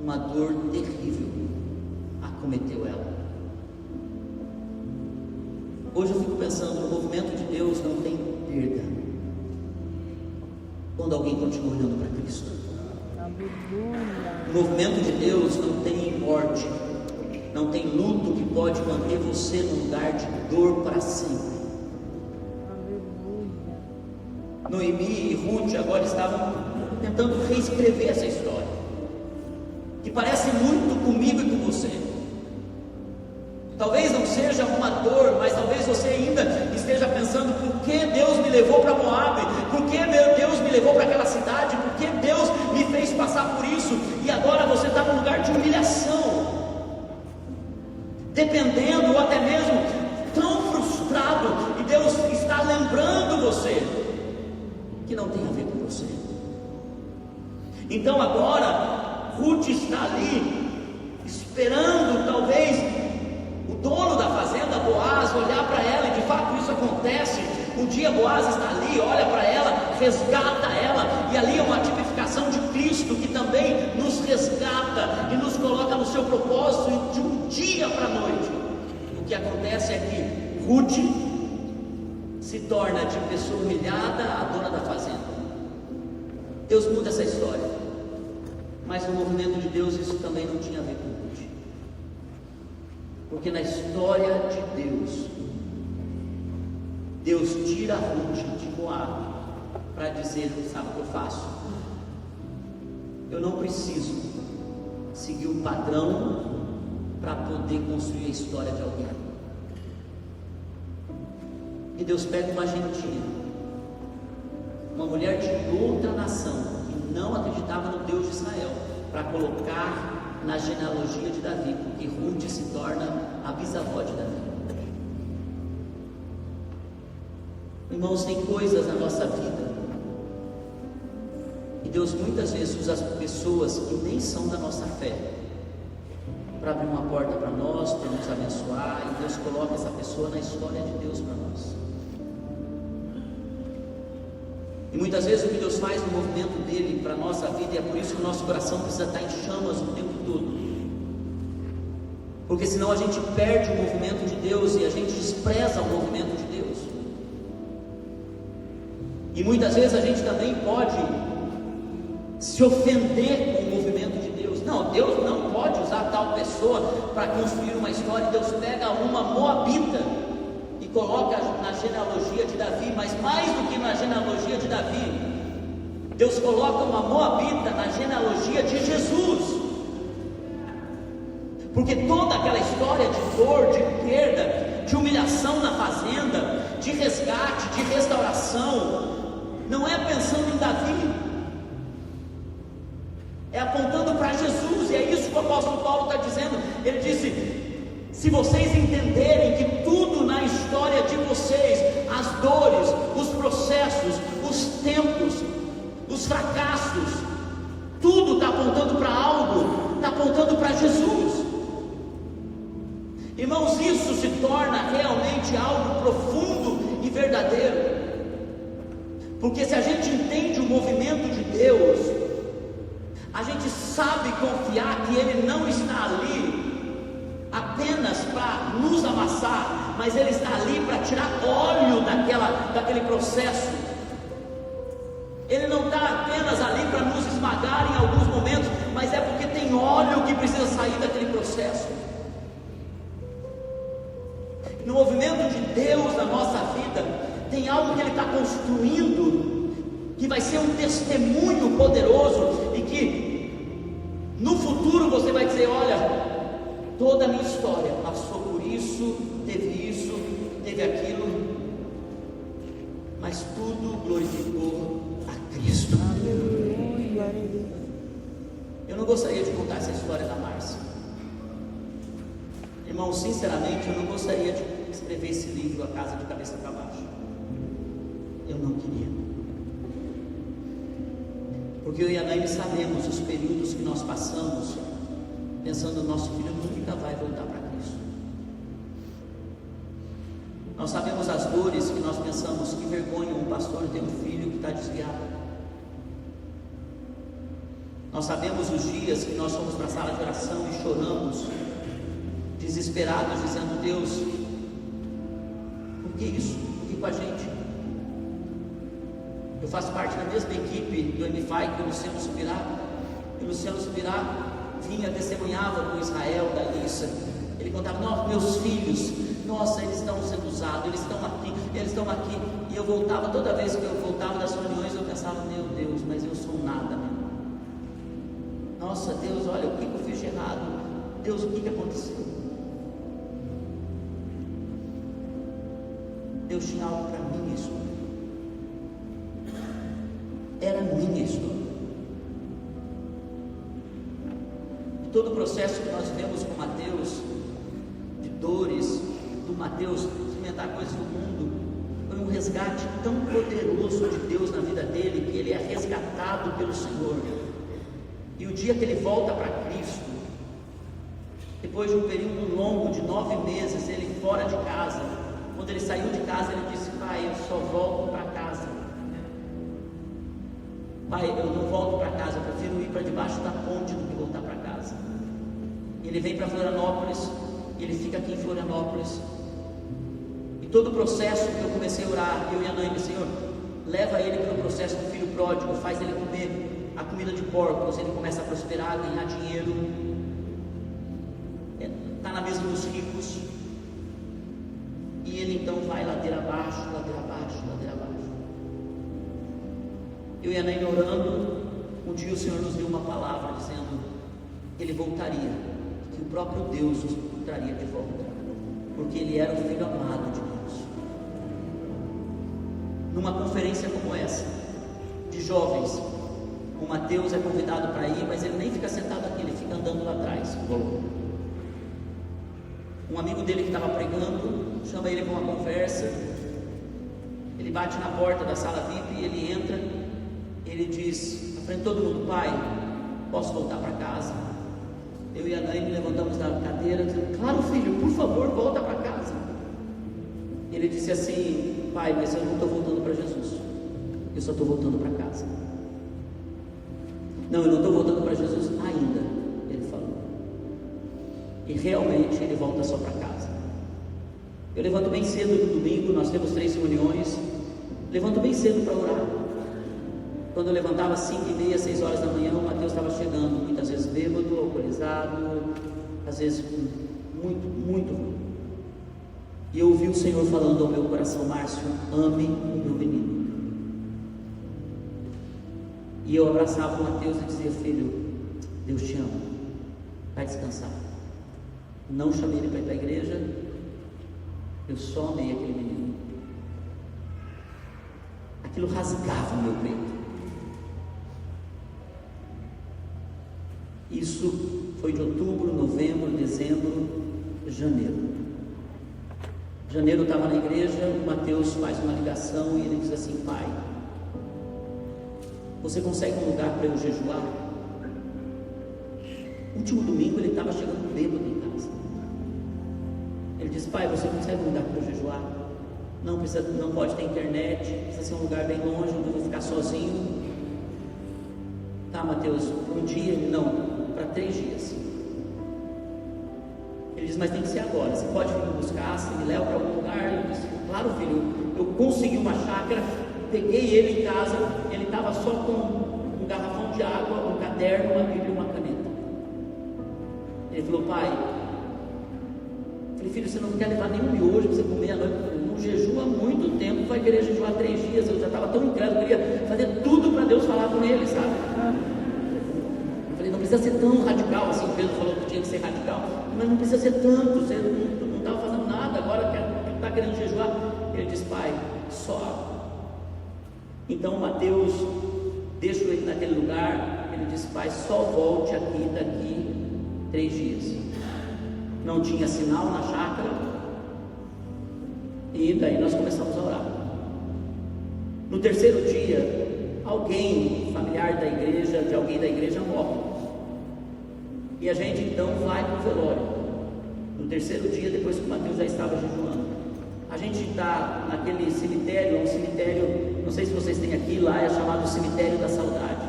uma dor terrível acometeu ela. Hoje eu fico pensando, no movimento de Deus não tem perda quando alguém continua olhando para Cristo. No movimento de Deus não tem morte, não tem luto que pode manter você num lugar de dor para sempre. Noemi e Ruth agora estavam tentando reescrever essa história, que parece muito comigo e com você. Talvez não seja uma dor, mas talvez você ainda esteja pensando: por que Deus me levou para Moabe? Por que Deus me levou para aquela cidade? Por que Deus me fez passar por isso? E agora você está num lugar de humilhação, dependendo ou até mesmo tão frustrado, e Deus está lembrando você que não tem a ver com você. Então agora Ruth está ali esperando, talvez, o dono da fazenda, Boaz, olhar para ela, e de fato isso acontece. Um dia Boaz está ali, olha para ela, resgata ela, e ali é uma tipificação de Cristo, que também nos resgata e nos coloca no seu propósito de um dia para a noite. O que acontece é que Ruth se torna de pessoa humilhada a dona da fazenda. Deus muda essa história, mas no movimento de Deus isso também não tinha a ver com Ruth. Porque na história de Deus tira Ruth de Moabe para dizer: sabe o que eu faço? Eu não preciso seguir um padrão para poder construir a história de alguém. E Deus pega uma gentia, uma mulher de outra nação, que não acreditava no Deus de Israel, para colocar na genealogia de Davi, porque Ruth se torna a bisavó de Davi. Irmãos, tem coisas na nossa vida e Deus muitas vezes usa as pessoas que nem são da nossa fé para abrir uma porta para nós, para nos abençoar, e Deus coloca essa pessoa na história de Deus para nós. E muitas vezes o que Deus faz no movimento dele para a nossa vida, e é por isso que o nosso coração precisa estar em chamas o tempo todo, porque senão a gente perde o movimento de Deus e a gente despreza o movimento de Deus. E muitas vezes a gente também pode se ofender com o movimento de Deus. Não, Deus não pode usar tal pessoa para construir uma história. Deus pega uma moabita e coloca na genealogia de Davi, mas mais do que na genealogia de Davi, Deus coloca uma moabita na genealogia de Jesus, porque toda aquela história de dor, de perda, de humilhação na fazenda, de resgate, de restauração, não é pensando em Davi, é apontando para Jesus. E é isso que o apóstolo Paulo está dizendo. Ele disse: se vocês entenderem que tudo na história de vocês, as dores, os processos, os tempos, os fracassos, tudo está apontando para algo, está apontando para Jesus. Irmãos, isso se torna realmente algo profundo e verdadeiro, porque se a gente entende o movimento de Deus, a gente sabe confiar que Ele não está ali apenas para nos amassar, mas Ele está ali para tirar óleo daquele processo. Ele não está apenas ali para nos esmagar em alguns momentos, mas é porque tem óleo que precisa sair daquele processo. No movimento de Deus na nossa vida, tem algo que Ele está construindo, que vai ser um testemunho poderoso, e que no futuro você vai dizer: olha, toda a minha história passou por isso, teve aquilo, mas tudo glorificou a Cristo. Eu não gostaria de contar essa história da Márcia. Irmão, sinceramente, eu não gostaria de escrever esse livro A Casa de Cabeça para Baixo. Eu não queria, porque eu e a Naime sabemos os períodos que nós passamos pensando: nosso filho nunca vai voltar para Cristo. Nós sabemos as dores que nós pensamos: que vergonha um pastor ter um filho que está desviado. Nós sabemos os dias que nós fomos para a sala de oração e choramos, desesperados, dizendo: Deus, por que isso? Por que com a gente? Eu faço parte da mesma equipe do MFI que o Luciano Subirá. E o Luciano Subirá vinha, testemunhava com Israel, da Alissa. Ele contava: nossa, meus filhos, nossa, eles estão sendo usados, eles estão aqui. E eu voltava, toda vez que eu voltava das reuniões, eu pensava: meu Deus, mas eu sou nada, meu. Nossa, Deus, olha, o que eu fiz de errado? Deus, o que aconteceu? Deus tinha algo para mim nisso. Era minha história. E todo o processo que nós vivemos com Mateus, de dores, do Mateus experimentar coisas do mundo, foi um resgate tão poderoso de Deus na vida dele, que ele é resgatado pelo Senhor. E o dia que ele volta para Cristo, depois de um período longo de 9 meses, ele fora de casa, quando ele saiu de casa, ele disse: pai, eu só volto para casa. Pai, eu não volto para casa, eu prefiro ir para debaixo da ponte do que voltar para casa. Ele vem para Florianópolis, e ele fica aqui em Florianópolis. E todo o processo que eu comecei a orar, eu e a Naime: Senhor, leva ele pelo processo do filho pródigo, faz ele comer a comida de porcos, ele começa a prosperar, a ganhar dinheiro, está na mesa dos ricos, e ele então vai ladeira abaixo, ladeira abaixo, ladeira abaixo. Eu e a Naime orando, um dia o Senhor nos deu uma palavra dizendo que ele voltaria, que o próprio Deus o traria de volta, porque ele era o filho amado de Deus. Numa conferência como essa, de jovens, o Mateus é convidado para ir, mas ele nem fica sentado aqui, ele fica andando lá atrás. Um amigo dele que estava pregando chama ele para uma conversa. Ele bate na porta da sala VIP e ele entra. Ele diz, à frente de todo mundo: pai, posso voltar para casa? Eu e a Naime levantamos da cadeira, dizendo: claro, filho, por favor, volta para casa. Ele disse assim: pai, mas eu não estou voltando para Jesus, eu só estou voltando para casa. Não, eu não estou voltando para Jesus ainda, ele falou. E realmente ele volta só para casa. Eu levanto bem cedo no domingo, nós temos 3 reuniões. Levanto bem cedo para orar. Quando eu levantava às 5h30, 6 horas da manhã, o Mateus estava chegando, muitas vezes bêbado, alcoolizado, às vezes muito, muito ruim. E eu ouvi o Senhor falando ao meu coração: Márcio, ame o meu menino. E eu abraçava o Mateus e dizia: filho, Deus te ama, vai descansar. Não chamei ele para ir para a igreja, eu só amei aquele menino. Aquilo rasgava o meu peito. Isso foi de outubro, novembro, dezembro, janeiro. Janeiro eu estava na igreja, o Mateus faz uma ligação e ele diz assim: pai, você consegue um lugar para eu jejuar? Último domingo ele estava chegando bêbado em casa. Ele disse: pai, você consegue um lugar para eu jejuar? Não precisa, não pode ter internet, precisa ser um lugar bem longe, onde eu vou ficar sozinho. Tá, Mateus, um dia? Não, para 3 dias. Ele diz: mas tem que ser agora, você pode vir me buscar, você me leva para algum lugar? Eu disse: claro, filho. Eu consegui uma chácara, peguei ele em casa, ele estava só com um garrafão de água, um caderno, uma bíblia e uma caneta. Ele falou: pai, eu falei: filho, você não quer levar nenhum miojo para você comer à noite? Não jejua há muito tempo, vai querer jejuar 3 dias. Eu já estava tão incrédulo, eu queria fazer tudo para Deus falar com ele, sabe? Eu falei: não precisa ser tão radical assim. Pedro falou que tinha que ser radical, mas não precisa ser tanto, você não estava fazendo nada, agora está querendo jejuar. Ele disse: pai, só água. Então Mateus, deixo ele naquele lugar. Ele disse: pai, só volte aqui daqui 3 dias. Não tinha sinal na chácara. E daí nós começamos a orar. No 3º dia, alguém, familiar da igreja, de alguém da igreja, morre. E a gente então vai para o velório. No 3º dia, depois que o Mateus já estava jejuando, a gente está naquele cemitério, um cemitério, não sei se vocês têm aqui, lá é chamado Cemitério da Saudade.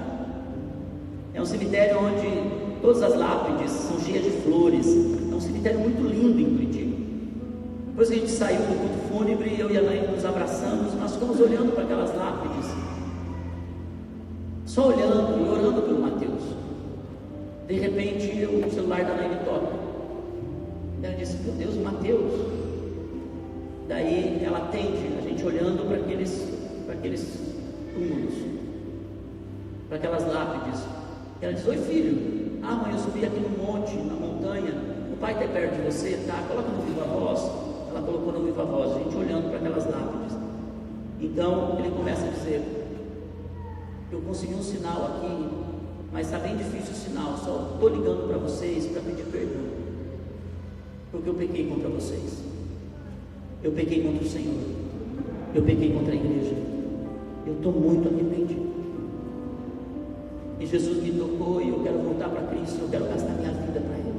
É um cemitério onde todas as lápides são cheias de flores. É um cemitério muito lindo em Curitiba. Depois que a gente saiu do culto fúnebre, eu e a Naime nos abraçamos, nós ficamos olhando para aquelas lápides, só olhando e orando pelo Mateus. De repente, o celular da Naime toca. Ela disse: meu Deus, Mateus. Daí ela atende, a gente olhando para aqueles túmulos, para aquelas lápides. Ela diz: oi, filho. Ah, mãe, eu subi aqui no monte, na montanha. O pai está perto de você? Tá, coloca no viva voz. Ela colocou no viva voz, a gente olhando para aquelas lápides. Então ele começa a dizer: eu consegui um sinal aqui, mas está bem difícil o sinal. Só estou ligando para vocês para pedir perdão, porque eu pequei contra vocês. Eu pequei contra o Senhor, eu pequei contra a igreja, eu estou muito arrependido. E Jesus me tocou e eu quero voltar para Cristo, eu quero gastar minha vida para Ele.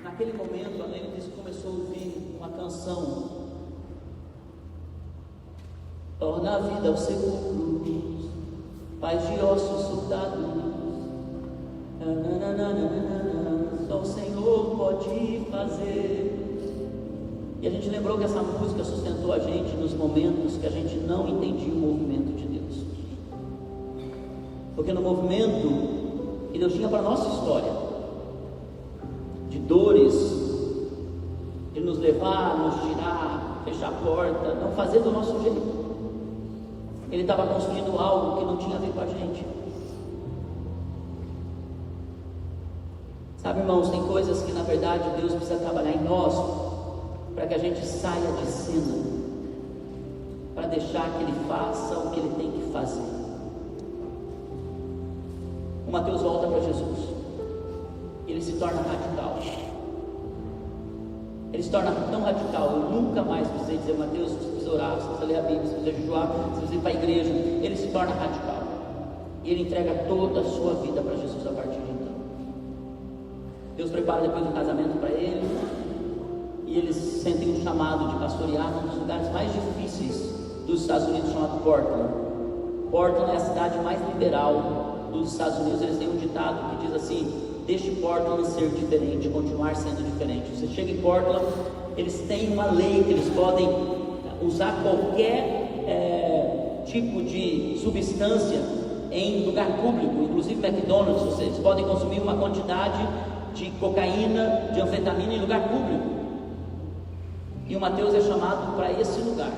Naquele momento, a Naime começou a ouvir uma canção: torna a vida ao sepulcro, paz de ossos soldados, só o Senhor pode fazer. E a gente lembrou que essa música sustentou a gente nos momentos que a gente não entendia o movimento de Deus. Porque no movimento que Deus tinha para a nossa história, de dores, de nos levar, nos tirar, fechar a porta, não fazer do nosso jeito, Ele estava construindo algo que não tinha a ver com a gente. Sabe, irmãos, tem coisas que na verdade Deus precisa trabalhar em nós para que a gente saia de cena, para deixar que Ele faça o que Ele tem que fazer. Mateus volta para Jesus. Ele se torna radical. Ele se torna tão radical. Eu nunca mais precisei dizer: Mateus, você precisa orar, você precisa ler a Bíblia, você precisa jejuar, você precisa ir para a igreja. Ele se torna radical. E ele entrega toda a sua vida para Jesus a partir de então. Deus prepara depois um casamento para ele. E eles sentem um chamado de pastorear num dos lugares mais difíceis dos Estados Unidos, chamado Portland. Portland é a cidade mais liberal dos Estados Unidos. Eles têm um ditado que diz assim: deixe Portland ser diferente, continuar sendo diferente. Você chega em Portland, eles têm uma lei que eles podem usar qualquer tipo de substância em lugar público, inclusive McDonald's. Vocês podem consumir uma quantidade de cocaína, de anfetamina em lugar público. E o Mateus é chamado para esse lugar,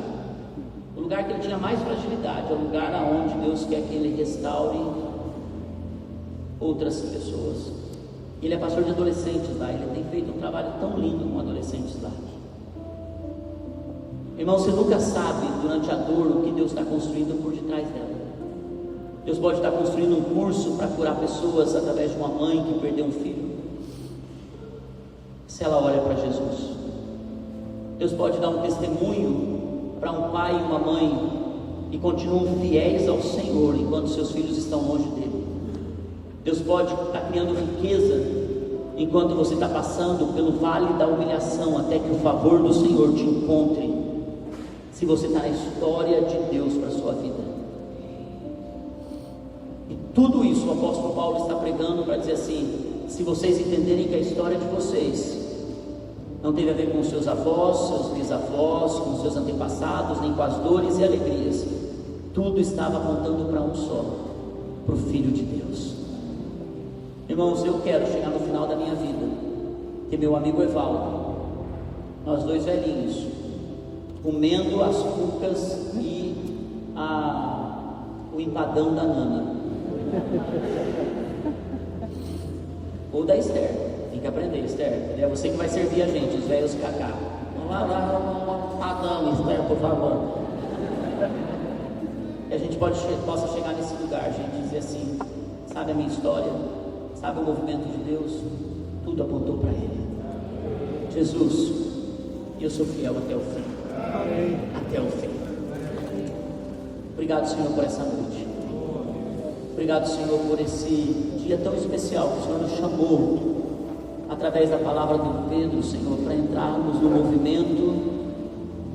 o lugar que ele tinha mais fragilidade, é o lugar aonde Deus quer que ele restaure outras pessoas. Ele é pastor de adolescentes lá. Ele tem feito um trabalho tão lindo com adolescentes lá. Irmão, você nunca sabe durante a dor o que Deus está construindo por detrás dela. Deus pode estar construindo um curso para curar pessoas através de uma mãe que perdeu um filho, se ela olha para Jesus. Deus pode dar um testemunho para um pai e uma mãe e continuam fiéis ao Senhor enquanto seus filhos estão longe dele. Deus pode estar criando riqueza enquanto você está passando pelo vale da humilhação, até que o favor do Senhor te encontre, se você está na história de Deus para a sua vida. E tudo isso o apóstolo Paulo está pregando para dizer assim: se vocês entenderem que a história de vocês não teve a ver com seus avós, seus bisavós, com seus antepassados, nem com as dores e alegrias, tudo estava apontando para um só, para o Filho de Deus. Irmãos, eu quero chegar no final da minha vida, ter meu amigo Evaldo, nós dois velhinhos, comendo as cucas e o empadão da Nana, ou da Esther. Tem que aprender, Esther. É você que vai servir a gente, os velhos cacá. Vamos lá, empadão, Esther, por favor. E a gente possa chegar nesse lugar, gente, dizer assim: sabe a minha história? Sabe o movimento de Deus? Tudo apontou para Ele. Jesus, eu sou fiel até o fim. Até o fim. Obrigado, Senhor, por essa noite. Obrigado, Senhor, por esse dia tão especial que o Senhor nos chamou, através da palavra do Pedro, Senhor, para entrarmos no movimento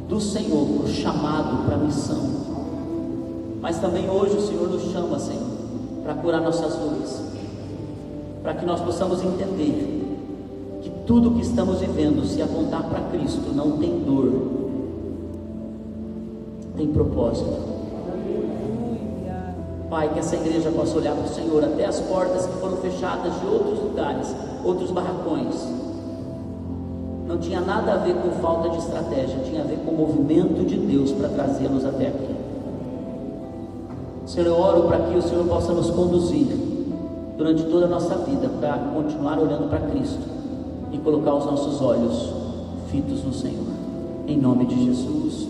do Senhor, para o chamado, para a missão. Mas também hoje o Senhor nos chama, Senhor, para curar nossas dores, para que nós possamos entender que tudo que estamos vivendo, se apontar para Cristo, não tem dor, tem propósito. Pai, que essa igreja possa olhar para o Senhor, até as portas que foram fechadas de outros lugares, outros barracões, não tinha nada a ver com falta de estratégia, tinha a ver com o movimento de Deus para trazê-los até aqui. Senhor, eu oro para que o Senhor possa nos conduzir durante toda a nossa vida, para continuar olhando para Cristo e colocar os nossos olhos fitos no Senhor, em nome de Jesus.